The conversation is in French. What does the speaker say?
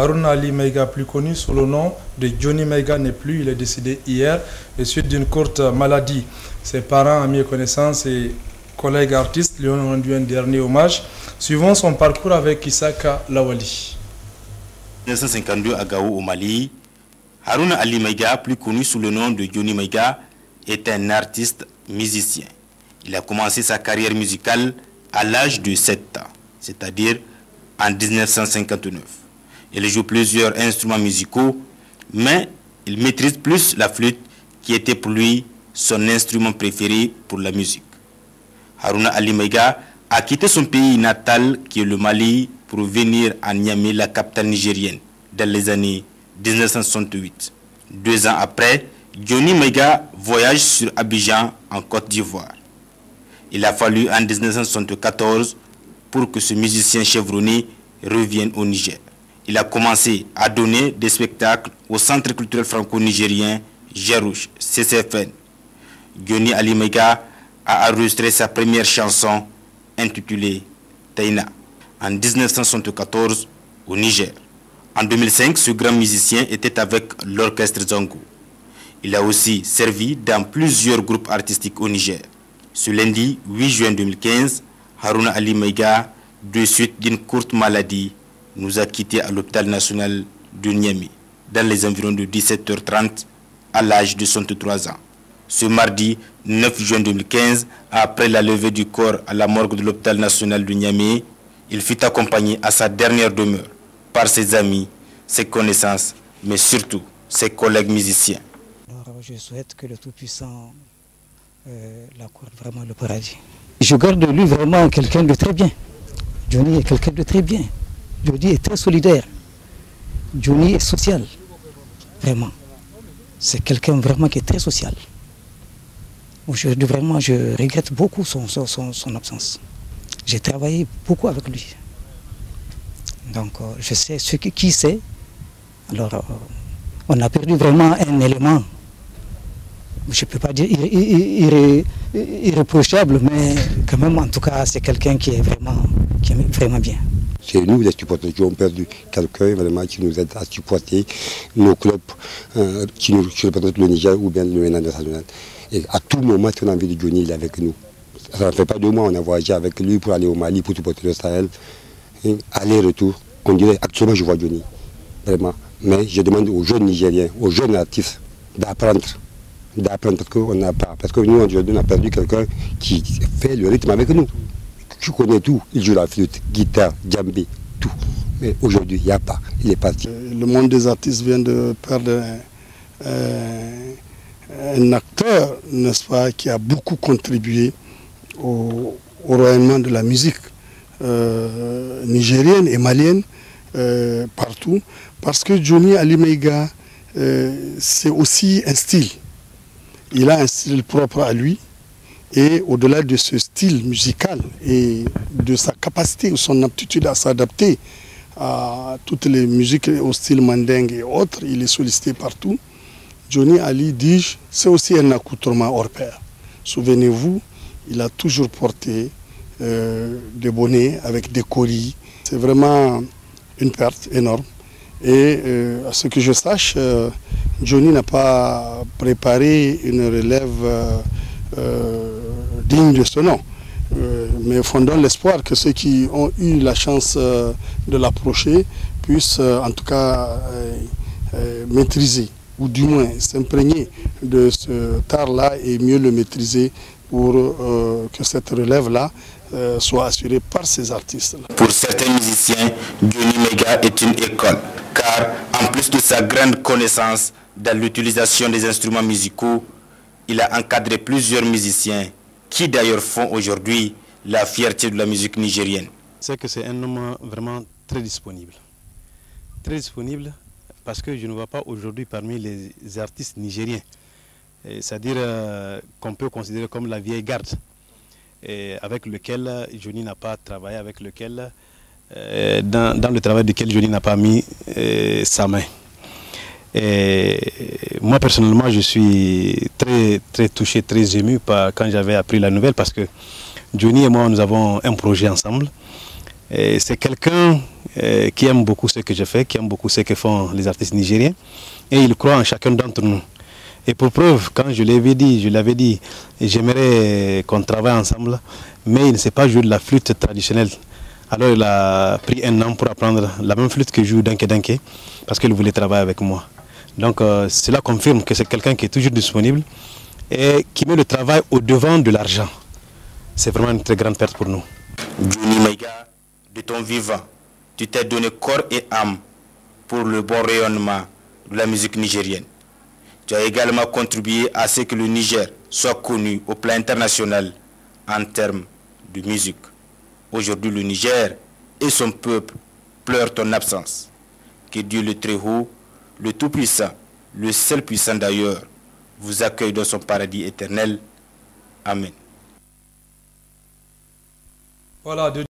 Haruna Ali Meiga, plus connu sous le nom de Johnny Meiga, n'est plus. Il est décédé hier et suite d'une courte maladie. Ses parents, amis et connaissances et collègues artistes lui ont rendu un dernier hommage. Suivons son parcours avec Isaka Lawali. 1952 à Gao au Mali, Haruna Ali Meiga, plus connu sous le nom de Johnny Meiga, est un artiste musicien. Il a commencé sa carrière musicale à l'âge de 7 ans, c'est-à-dire en 1959. Il joue plusieurs instruments musicaux, mais il maîtrise plus la flûte qui était pour lui son instrument préféré pour la musique. Haruna Ali Meiga a quitté son pays natal qui est le Mali pour venir à Niamey, la capitale nigérienne, dans les années 1968. 2 ans après, Johnny Meiga voyage sur Abidjan en Côte d'Ivoire. Il a fallu en 1974 pour que ce musicien chevronné revienne au Niger. Il a commencé à donner des spectacles au Centre culturel franco-nigérien Gérouche, CCFN. Johnny Ali Meiga a enregistré sa première chanson intitulée Taïna en 1974 au Niger. En 2005, ce grand musicien était avec l'orchestre Zango. Il a aussi servi dans plusieurs groupes artistiques au Niger. Ce lundi 8 juin 2015, Haruna Ali Meiga, de suite d'une courte maladie, nous a quittés à l'hôpital national de Niamey, dans les environs de 17h30, à l'âge de 63 ans. Ce mardi 9 juin 2015, après la levée du corps à la morgue de l'hôpital national de Niamey, il fut accompagné à sa dernière demeure par ses amis, ses connaissances, mais surtout ses collègues musiciens. Alors, je souhaite que le Tout-Puissant l'accorde vraiment le paradis. Je garde de lui vraiment quelqu'un de très bien. Johnny est quelqu'un de très bien. Johnny est très solidaire. Johnny est social. Vraiment. C'est quelqu'un vraiment qui est très social. Aujourd'hui, vraiment, je regrette beaucoup son absence. J'ai travaillé beaucoup avec lui. Donc, je sais qui c'est. Alors, on a perdu vraiment un élément. Je ne peux pas dire irréprochable, mais quand même, en tout cas, c'est quelqu'un qui est vraiment bien. C'est nous, les supporters, qui ont perdu quelqu'un vraiment qui nous aide à supporter nos clubs qui représentent le Niger ou bien le Ménage national. Et à tout moment, si on a envie de Johnny, il est avec nous. Ça ne fait pas 2 mois, on a voyagé avec lui pour aller au Mali, pour supporter le Sahel. Aller-retour, on dirait actuellement je vois Johnny, vraiment. Mais je demande aux jeunes Nigériens, aux jeunes artistes, d'apprendre parce qu'on n'a pas. Parce que nous, aujourd'hui, on a perdu quelqu'un qui fait le rythme avec nous. Tu connais tout, il joue la flûte, guitare, djembé, tout. Mais aujourd'hui, il n'y a pas, il est parti. Le monde des artistes vient de perdre un acteur, n'est-ce pas, qui a beaucoup contribué au rayonnement de la musique nigérienne et malienne partout. Parce que Johnny Ali Meiga, c'est aussi un style. Il a un style propre à lui. Et au-delà de ce style musical et de sa capacité ou son aptitude à s'adapter à toutes les musiques au style mandingue et autres, il est sollicité partout. Johnny Ali, dis-je, c'est aussi un accoutrement hors pair. Souvenez-vous, il a toujours porté des bonnets avec des colis. C'est vraiment une perte énorme. Et à ce que je sache, Johnny n'a pas préparé une relève digne de ce nom. Mais fondons l'espoir que ceux qui ont eu la chance de l'approcher puissent en tout cas maîtriser, ou du moins s'imprégner de ce art-là et mieux le maîtriser pour que cette relève-là soit assurée par ces artistes. Pour certains musiciens, Johnny Meiga est une école, car en plus de sa grande connaissance dans l'utilisation des instruments musicaux, il a encadré plusieurs musiciens qui d'ailleurs font aujourd'hui la fierté de la musique nigérienne. C'est que c'est un homme vraiment très disponible. Très disponible parce que je ne vois pas aujourd'hui parmi les artistes nigériens, c'est-à-dire qu'on peut considérer comme la vieille garde, avec lequel Johnny n'a pas travaillé, avec lequel, dans le travail duquel Johnny n'a pas mis sa main. Et moi personnellement je suis très touché, très ému quand j'avais appris la nouvelle, parce que Johnny et moi nous avons un projet ensemble C'est quelqu'un qui aime beaucoup ce que je fais, qui aime beaucoup ce que font les artistes nigériens, et il croit en chacun d'entre nous. Et pour preuve, quand je l'avais dit, j'aimerais qu'on travaille ensemble, mais il ne sait pas jouer de la flûte traditionnelle. Alors il a pris un an pour apprendre la même flûte que joue Danke Danke, parce qu'il voulait travailler avec moi. Donc cela confirme que c'est quelqu'un qui est toujours disponible et qui met le travail au devant de l'argent. C'est vraiment une très grande perte pour nous. Johnny Maïga, de ton vivant, tu t'es donné corps et âme pour le bon rayonnement de la musique nigérienne. Tu as également contribué à ce que le Niger soit connu au plan international en termes de musique. Aujourd'hui, le Niger et son peuple pleurent ton absence. Que Dieu le Très-Haut, le Tout-Puissant, le seul puissant d'ailleurs, vous accueille dans son paradis éternel. Amen. Voilà.